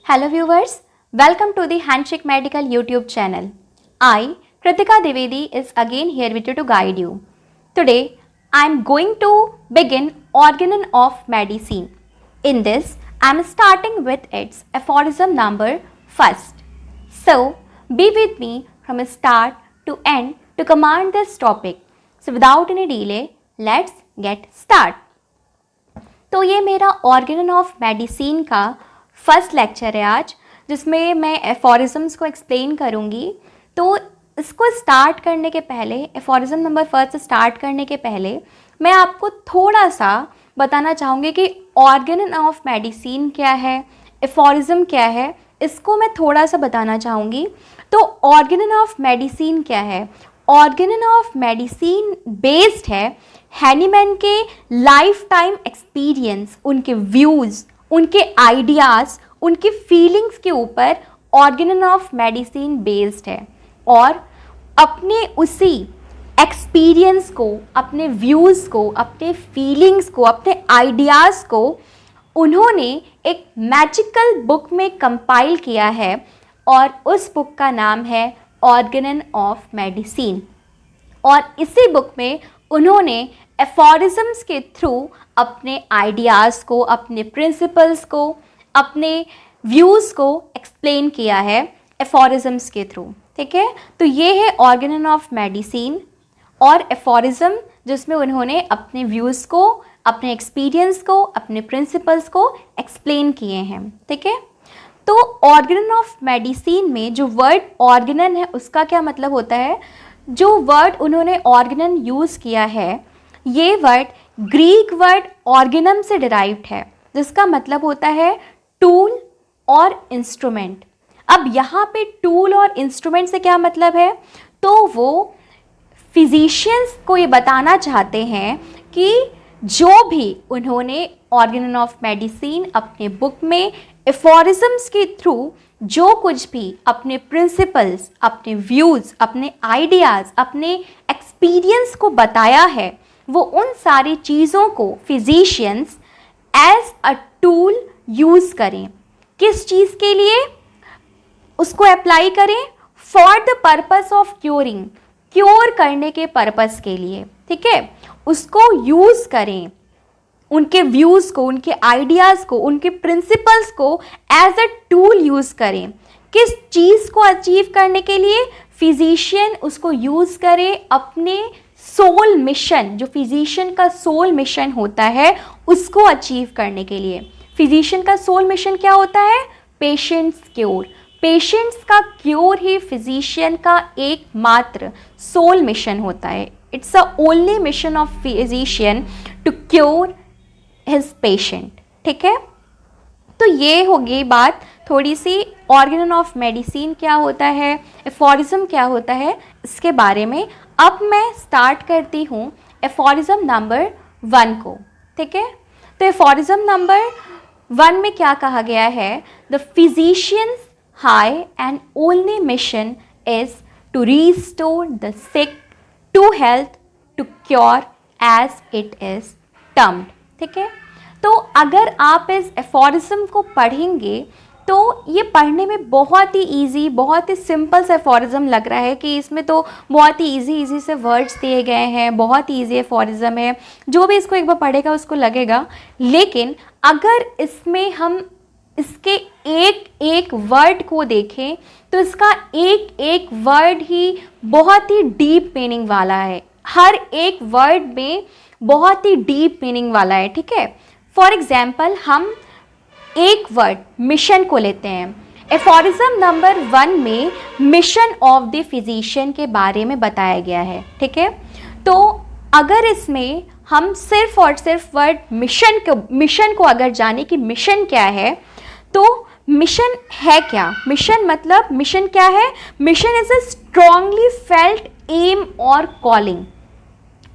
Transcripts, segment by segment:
Hello viewers, welcome to the Handshake Medical YouTube channel. I, Kritika Divedi, is again here with you to guide you. Today, I am going to begin Organon of Medicine. In this, I am starting with its aphorism number first. So, be with me from start to end to command this topic. So, without any delay, let's get start. तो ये मेरा Organon of medicine का first lecture है आज, जिसमें मैं aphorisms को explain करूँगी. तो इसको स्टार्ट करने के पहले, एफोरिज्म नंबर फर्स्ट स्टार्ट करने के पहले मैं आपको थोड़ा सा बताना चाहूँगी कि ऑर्गेनन ऑफ मेडिसिन क्या है, एफोरिज्म क्या है, इसको मैं थोड़ा सा बताना चाहूँगी. तो ऑर्गेनन ऑफ मेडिसिन क्या है? ऑर्गेनन ऑफ मेडिसिन बेस्ड है हैनीमैन के लाइफ टाइम एक्सपीरियंस, उनके व्यूज़, उनके आइडियाज़, उनकी फीलिंग्स के ऊपर ऑर्गेनन ऑफ मेडिसिन बेस्ड है. और अपने उसी एक्सपीरियंस को, अपने व्यूज़ को, अपने फीलिंग्स को, अपने आइडियाज़ को उन्होंने एक मैजिकल बुक में कंपाइल किया है और उस बुक का नाम है ऑर्गेनन ऑफ मेडिसिन. और इसी बुक में उन्होंने एफोरिज्म्स के थ्रू अपने आइडियाज़ को, अपने प्रिंसिपल्स को, अपने व्यूज़ को एक्सप्लेन किया है एफोरिज्म्स के थ्रू. ठीक है, तो ये है ऑर्गेनन ऑफ मेडिसिन और एफोरिज्म, जिसमें उन्होंने अपने व्यूज़ को, अपने एक्सपीरियंस को, अपने प्रिंसिपल्स को एक्सप्लेन किए हैं. ठीक है, तो ऑर्गेनन ऑफ मेडिसिन में जो वर्ड ऑर्गेनन है उसका क्या मतलब होता है? जो वर्ड उन्होंने ऑर्गेनन यूज़ किया है, ये वर्ड ग्रीक वर्ड ऑर्गेनम से डिराइव्ड है, जिसका मतलब होता है टूल और इंस्ट्रूमेंट. अब यहाँ पे टूल और इंस्ट्रूमेंट से क्या मतलब है? तो वो फिजिशियंस को ये बताना चाहते हैं कि जो भी उन्होंने ऑर्गेनन ऑफ मेडिसिन अपने बुक में एफोरिज्म्स के थ्रू जो कुछ भी अपने प्रिंसिपल्स, अपने व्यूज़, अपने आइडियाज़, अपने एक्सपीरियंस को बताया है, वो उन सारी चीज़ों को physicians as a tool use करें. किस चीज़ के लिए उसको अप्लाई करें? For the purpose of curing, cure करने के पर्पस के लिए. ठीक है, उसको यूज़ करें, उनके व्यूज़ को, उनके आइडियाज़ को, उनके प्रिंसिपल्स को एज अ टूल यूज़ करें. किस चीज़ को अचीव करने के लिए? फिजिशियन उसको यूज़ करे अपने सोल मिशन, जो फिजिशियन का सोल मिशन होता है उसको अचीव करने के लिए. फिजिशियन का सोल मिशन क्या होता है? Patients cure. पेशेंट्स का क्योर ही फिजिशियन का एकमात्र सोल मिशन होता है. It's the only mission of physician to cure his patient. ठीक है, तो ये होगी बात थोड़ी सी ऑर्गेनन ऑफ मेडिसिन क्या होता है, एफोरिज्म क्या होता है, इसके बारे में. अब मैं स्टार्ट करती हूँ एफोरिज्म नंबर 1 को. ठीक है, तो एफोरिज्म नंबर 1 में क्या कहा गया है? The physicians high and only mission is to restore the sick to health, to cure as it is termed. ठीक है, तो अगर आप इस एफोरिज्म को पढ़ेंगे तो ये पढ़ने में बहुत ही इजी, बहुत ही सिंपल सा एफोरिज्म लग रहा है कि इसमें तो बहुत ही इजी से वर्ड्स दिए गए हैं, बहुत ही इजी एफोरिज्म है, जो भी इसको एक बार पढ़ेगा उसको लगेगा. लेकिन अगर इसमें हम इसके एक एक वर्ड को देखें तो इसका एक एक वर्ड ही बहुत ही डीप मीनिंग वाला है. हर एक वर्ड में बहुत ही डीप मीनिंग वाला है. ठीक है, फॉर एग्जाम्पल हम एक वर्ड मिशन को लेते हैं. एफोरिज्म नंबर 1 में मिशन ऑफ द फिजिशियन के बारे में बताया गया है. ठीक है, तो अगर इसमें हम सिर्फ और सिर्फ वर्ड मिशन को अगर जाने कि मिशन क्या है, तो मिशन है क्या? मिशन मतलब मिशन क्या है? Mission is a strongly felt aim और कॉलिंग.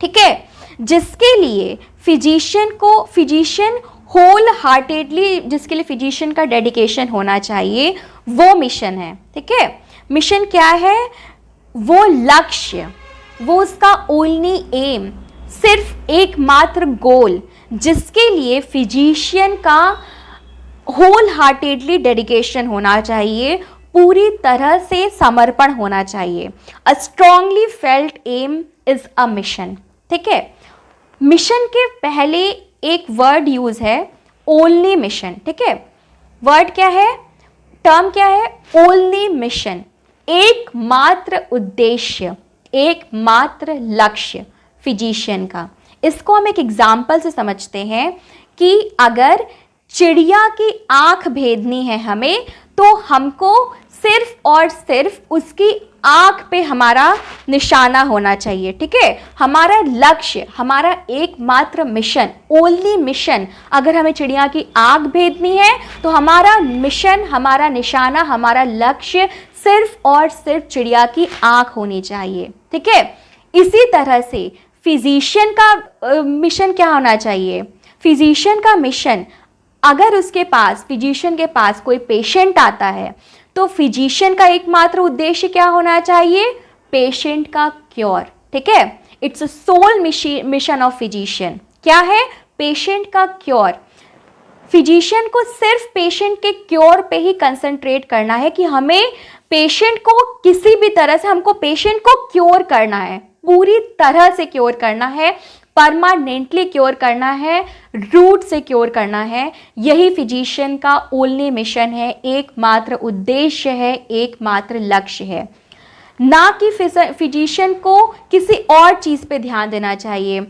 ठीक है, जिसके लिए फिजिशियन होल हार्टेडली, जिसके लिए फिजिशियन का डेडिकेशन होना चाहिए, वो मिशन है. ठीक है, मिशन क्या है? वो लक्ष्य, वो उसका ओनली एम, सिर्फ एकमात्र गोल, जिसके लिए फिजिशियन का होल हार्टेडली डेडिकेशन होना चाहिए, पूरी तरह से समर्पण होना चाहिए। A strongly felt aim is a mission. ठीक है, मिशन के पहले एक वर्ड यूज है, ओनली मिशन। ठीक है, वर्ड क्या है, टर्म क्या है, ओनली मिशन, एकमात्र उद्देश्य, एकमात्र लक्ष्य फिजिशियन का। इसको हम एक एग्जाम्पल से समझते हैं कि अगर चिड़िया की आंख भेदनी है हमें, तो हमको सिर्फ और सिर्फ उसकी आंख पे हमारा निशाना होना चाहिए। ठीक है, हमारा लक्ष्य, हमारा एकमात्र मिशन, ओनली मिशन, अगर हमें चिड़िया की आंख भेदनी है तो हमारा मिशन, हमारा निशाना, हमारा लक्ष्य सिर्फ और सिर्फ चिड़िया की आंख होनी चाहिए। ठीक है, इसी तरह से फिजिशियन का मिशन क्या होना चाहिए, फिजिशियन का मिशन, अगर उसके पास, फिजिशियन के पास कोई पेशेंट आता है तो फिजिशियन का एकमात्र उद्देश्य क्या होना चाहिए, पेशेंट का क्योर। ठीक है, it's a sole mission of physician. क्या है, पेशेंट का क्योर। फिजिशियन को सिर्फ पेशेंट के क्योर पे ही कंसंट्रेट करना है कि हमें पेशेंट को किसी भी तरह से, हमको पेशेंट को क्योर करना है, पूरी तरह से क्योर करना है, परमानेंटली क्योर करना है, रूट से क्योर करना है। यही फिजिशियन का ओनली मिशन है, एकमात्र उद्देश्य है, एकमात्र लक्ष्य है। ना कि फिजिशियन को किसी और चीज़ पे ध्यान देना चाहिए।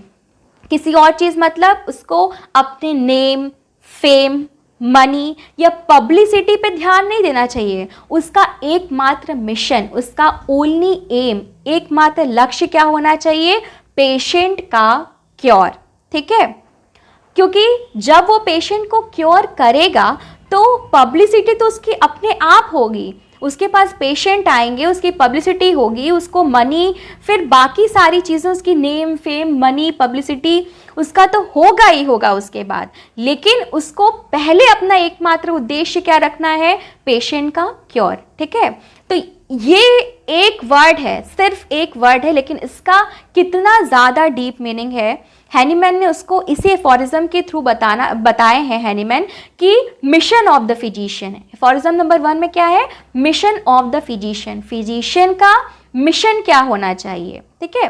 किसी और चीज़ मतलब उसको अपने नेम, फेम, मनी या पब्लिसिटी पे ध्यान नहीं देना चाहिए। उसका एकमात्र मिशन, उसका ओनली एम, एकमात्र लक्ष्य क्या होना चाहिए, पेशेंट का क्योर। ठीक है, क्योंकि जब वो पेशेंट को क्योर करेगा तो पब्लिसिटी तो उसकी अपने आप होगी, उसके पास पेशेंट आएंगे, उसकी पब्लिसिटी होगी, उसको मनी, फिर बाकी सारी चीज़ें, उसकी नेम, फेम, मनी, पब्लिसिटी, उसका तो होगा ही होगा उसके बाद। लेकिन उसको पहले अपना एकमात्र उद्देश्य क्या रखना है, पेशेंट का क्योर। ठीक है, तो ये एक वर्ड है, सिर्फ एक वर्ड है, लेकिन इसका कितना ज़्यादा डीप मीनिंग है। हैनीमैन ने उसको इसी एफोरिज्म के थ्रू बताए हैं हैनीमैन कि मिशन ऑफ द फिजिशियन है। एफोरिज्म नंबर 1 में क्या है, mission of the physician, physician का मिशन क्या होना चाहिए। ठीक है,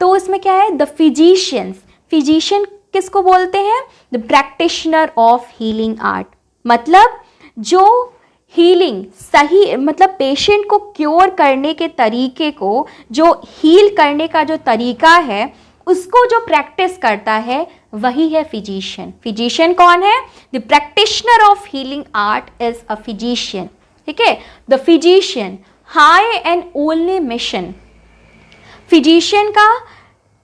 तो इसमें क्या है, द फिजिशियंस, फिजिशियन किसको बोलते हैं, the practitioner of healing art, मतलब जो हीलिंग सही, मतलब पेशेंट को क्योर करने के तरीके को, जो हील करने का जो तरीका है उसको जो प्रैक्टिस करता है वही है फिजिशियन। फिजिशियन कौन है, the practitioner of healing art is a physician. ठीक है, the physician high and only mission, physician का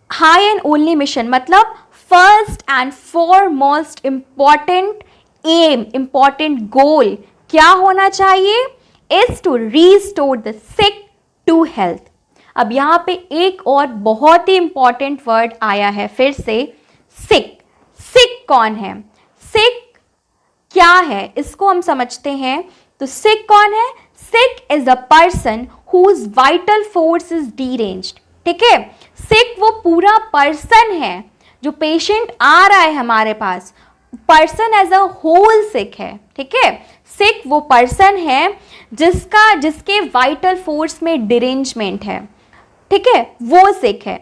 हाई एंड ओनली मिशन मतलब first and foremost important aim, important goal क्या होना चाहिए, is to restore the sick to health. अब यहाँ पे एक और बहुत ही इंपॉर्टेंट वर्ड आया है फिर से, सिक। सिक कौन है, सिक क्या है, इसको हम समझते हैं। तो सिक कौन है, sick is a person whose vital force is deranged. ठीक है, सिक वो पूरा पर्सन है, जो पेशेंट आ रहा है हमारे पास, पर्सन एज अ होल सिक है। ठीक है, सिक वो पर्सन है जिसके वाइटल फोर्स में डिरेंजमेंट है। ठीक है, वो सिक है।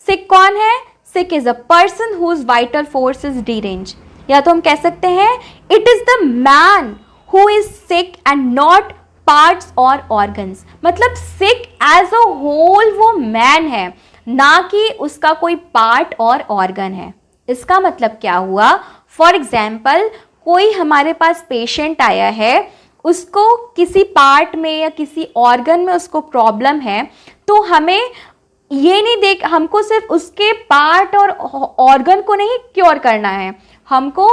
सिक कौन है, sick is a person whose vital force is derange, या तो हम कह सकते हैं it is the man who is sick and not parts और ऑर्गन्स, मतलब सिक एज अ होल वो मैन है, ना कि उसका कोई पार्ट और ऑर्गन है। इसका मतलब क्या हुआ, फॉर एग्जाम्पल कोई हमारे पास पेशेंट आया है, उसको किसी पार्ट में या किसी ऑर्गन में उसको प्रॉब्लम है, तो हमें ये नहीं देख, हमको सिर्फ उसके पार्ट और ऑर्गन को नहीं क्योर करना है, हमको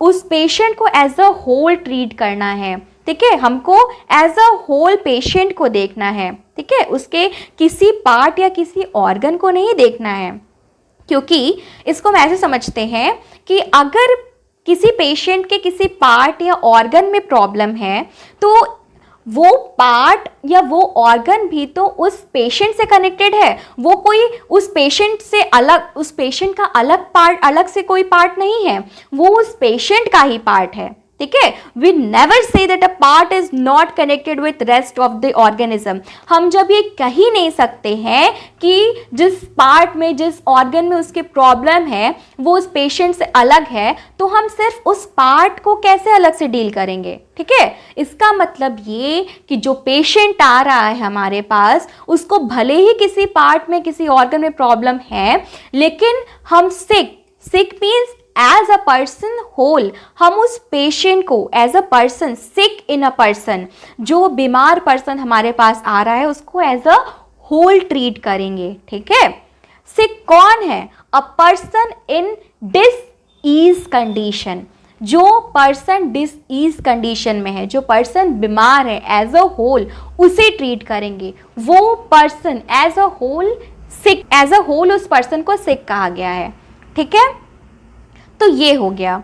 उस पेशेंट को एज अ होल ट्रीट करना है। ठीक है, हमको एज अ होल पेशेंट को देखना है। ठीक है, उसके किसी पार्ट या किसी ऑर्गन को नहीं देखना है, क्योंकि इसको हम ऐसे समझते हैं कि अगर किसी पेशेंट के किसी पार्ट या ऑर्गन में प्रॉब्लम है तो वो पार्ट या वो ऑर्गन भी तो उस पेशेंट से कनेक्टेड है, वो कोई उस पेशेंट से अलग, उस पेशेंट का अलग पार्ट, अलग से कोई पार्ट नहीं है, वो उस पेशेंट का ही पार्ट है। ठीक है। We never say that a part is not connected with rest of the organism. हम जब ये कह ही नहीं सकते हैं कि जिस पार्ट में, जिस ऑर्गन में उसके प्रॉब्लम है वो उस पेशेंट से अलग है, तो हम सिर्फ उस पार्ट को कैसे अलग से डील करेंगे, ठीक है। इसका मतलब ये कि जो पेशेंट आ रहा है हमारे पास, उसको भले ही किसी पार्ट में, किसी ऑर्गन में प्रॉब्लम है, लेकिन हम sick means as a person whole, हम उस पेशेंट को as a person, sick in a person, जो बीमार पर्सन हमारे पास आ रहा है उसको एज अ होल ट्रीट करेंगे, ठीक है। सिक कौन है? A person in this condition, जो पर्सन डिस कंडीशन में है, जो पर्सन बीमार है, एज अ होल उसे ट्रीट करेंगे। वो person as a whole sick, as a whole उस पर्सन को सिक कहा गया है, ठीक है। तो ये हो गया।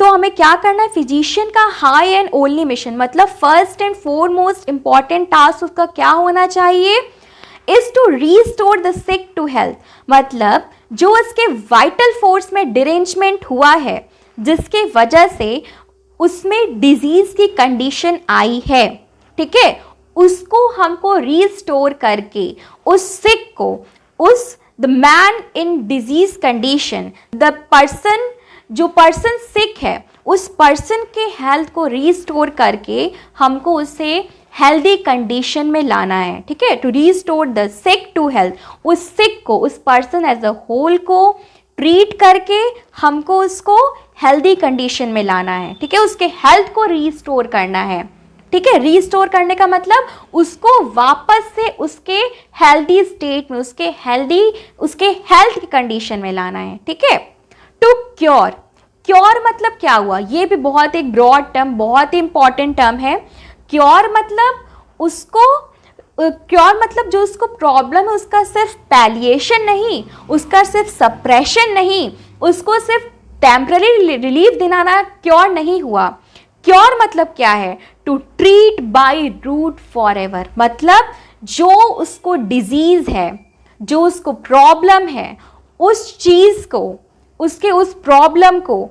तो हमें क्या करना है? फिजिशियन का हाई एंड ओनली मिशन, मतलब first and foremost important task उसका क्या होना चाहिए? Is to restore the sick to health, मतलब जो उसके वाइटल फोर्स में डिरेंजमेंट हुआ है, जिसके वजह से उसमें डिजीज की कंडीशन आई है, ठीक है, उसको हमको रीस्टोर करके उस सिक को, उस the man in disease condition, the person, जो पर्सन सिक है उस पर्सन के हेल्थ को रीस्टोर करके हमको उसे हेल्दी कंडीशन में लाना है, ठीक है। To restore the sick to health, उस सिक को, उस पर्सन एज अ होल को ट्रीट करके हमको उसको हेल्दी कंडीशन में लाना है, ठीक है। उसके हेल्थ को रीस्टोर करना है, ठीक है। रीस्टोर करने का मतलब उसको वापस से उसके हेल्दी स्टेट में, उसके हेल्थ की कंडीशन में लाना है, ठीक है। टू क्योर, क्योर मतलब क्या हुआ? ये भी बहुत एक ब्रॉड टर्म, बहुत ही इंपॉर्टेंट टर्म है। क्योर मतलब उसको, क्योर मतलब जो उसको प्रॉब्लम है उसका सिर्फ पैलिएशन नहीं, उसका सिर्फ सप्रेशन नहीं, उसको सिर्फ टेम्पररी रिलीफ दिलाना क्योर नहीं हुआ। क्योर मतलब क्या है? To treat by root forever, मतलब जो उसको डिजीज है, जो उसको प्रॉब्लम है, उस चीज को, उसके उस प्रॉब्लम को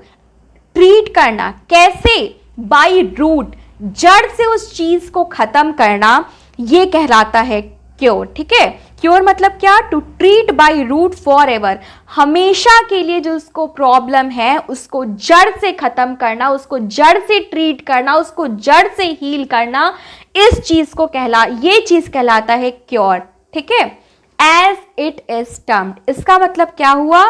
ट्रीट करना कैसे? बाय रूट, जड़ से उस चीज को खत्म करना, ये कहलाता है क्योर, ठीक है। क्योर मतलब क्या? To treat by root forever, हमेशा के लिए जो उसको प्रॉब्लम है उसको जड़ से खत्म करना, उसको जड़ से ट्रीट करना, उसको जड़ से हील करना, इस चीज को ये चीज कहलाता है क्योर, ठीक है। एज इट इज टर्म्ड, इसका मतलब क्या हुआ?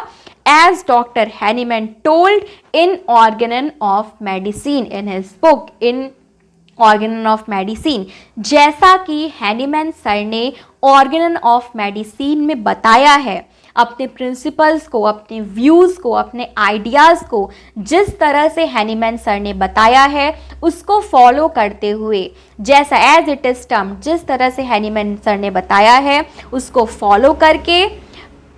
As doctor Hahnemann told in Organon of medicine, in his book in Organon of medicine, जैसा कि हैनीमैन सर ने ऑर्गेनन ऑफ मेडिसिन में बताया है, अपने प्रिंसिपल्स को, अपने व्यूज़ को, अपने आइडियाज़ को जिस तरह से हैनीमैन सर ने बताया है उसको फॉलो करते हुए, जैसा एज इट इज टर्म, जिस तरह से हैनीमैन सर ने बताया है उसको फॉलो करके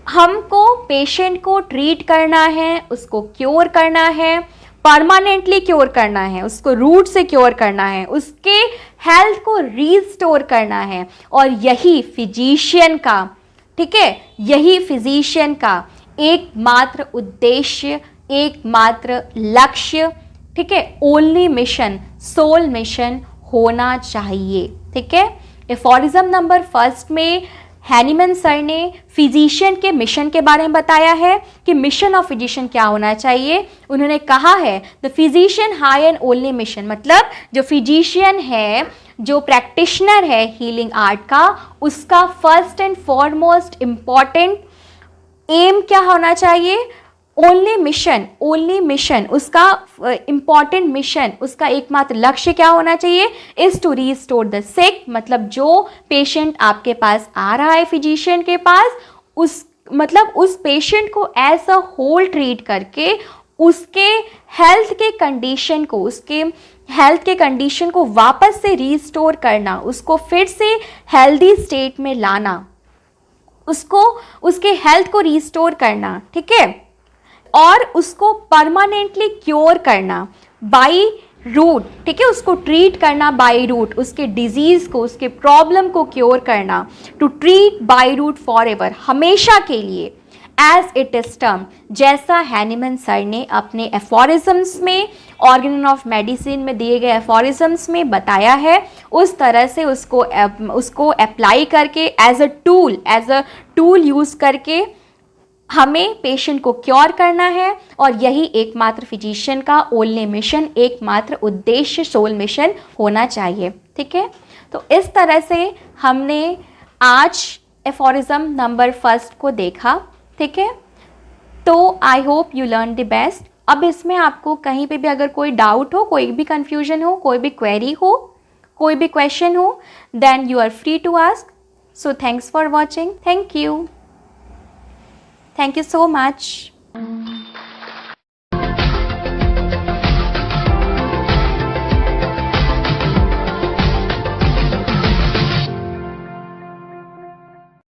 हमको पेशेंट को ट्रीट करना है, उसको क्योर करना है, परमानेंटली क्योर करना है, उसको रूट से क्योर करना है, उसके हेल्थ को रीस्टोर करना है। और यही फिजिशियन का, ठीक है, यही फिजिशियन का एकमात्र उद्देश्य, एकमात्र लक्ष्य, ठीक है, ओनली मिशन, सोल मिशन होना चाहिए, ठीक है। एफोरिज्म नंबर फर्स्ट में हैनीमैन सर ने फिजिशियन के मिशन के बारे में बताया है कि मिशन ऑफ फिजिशियन क्या होना चाहिए। उन्होंने कहा है the physician high and only mission, मतलब जो फिजिशियन है, जो प्रैक्टिशनर है हीलिंग आर्ट का, उसका first and foremost important aim क्या होना चाहिए? ओनली मिशन, उसका इंपॉर्टेंट मिशन, उसका एकमात्र लक्ष्य क्या होना चाहिए? Is to restore the sick, मतलब जो पेशेंट आपके पास आ रहा है फिजिशियन के पास, उस पेशेंट को एज अ होल ट्रीट करके उसके हेल्थ के कंडीशन को वापस से रीस्टोर करना, उसको फिर से हेल्दी स्टेट में लाना, उसको उसके हेल्थ को रीस्टोर करना, ठीक है, और उसको परमानेंटली क्योर करना बाय रूट, ठीक है, उसको ट्रीट करना बाय रूट, उसके डिजीज को, उसके प्रॉब्लम को क्योर करना, to treat by root forever, हमेशा के लिए, एज इट इज टर्म, जैसा हैनीमैन सर ने अपने एफोरिज्म्स में ऑर्गेनन ऑफ मेडिसिन में दिए गए एफोरिज्म्स में बताया है, उस तरह से उसको अप्लाई करके एज अ टूल यूज़ करके हमें पेशेंट को क्योर करना है। और यही एकमात्र फिजिशियन का ओनली मिशन, एकमात्र उद्देश्य सोल मिशन होना चाहिए। ठीक है, तो इस तरह से हमने आज एफोरिज्म नंबर फर्स्ट को देखा। ठीक है, तो I hope you learn the best. अब इसमें आपको कहीं पे भी अगर कोई डाउट हो, कोई भी कंफ्यूजन हो, कोई भी क्वेरी हो, कोई भी क्वेश्चन हो, then you are free to ask. So thanks for watching. Thank you so much.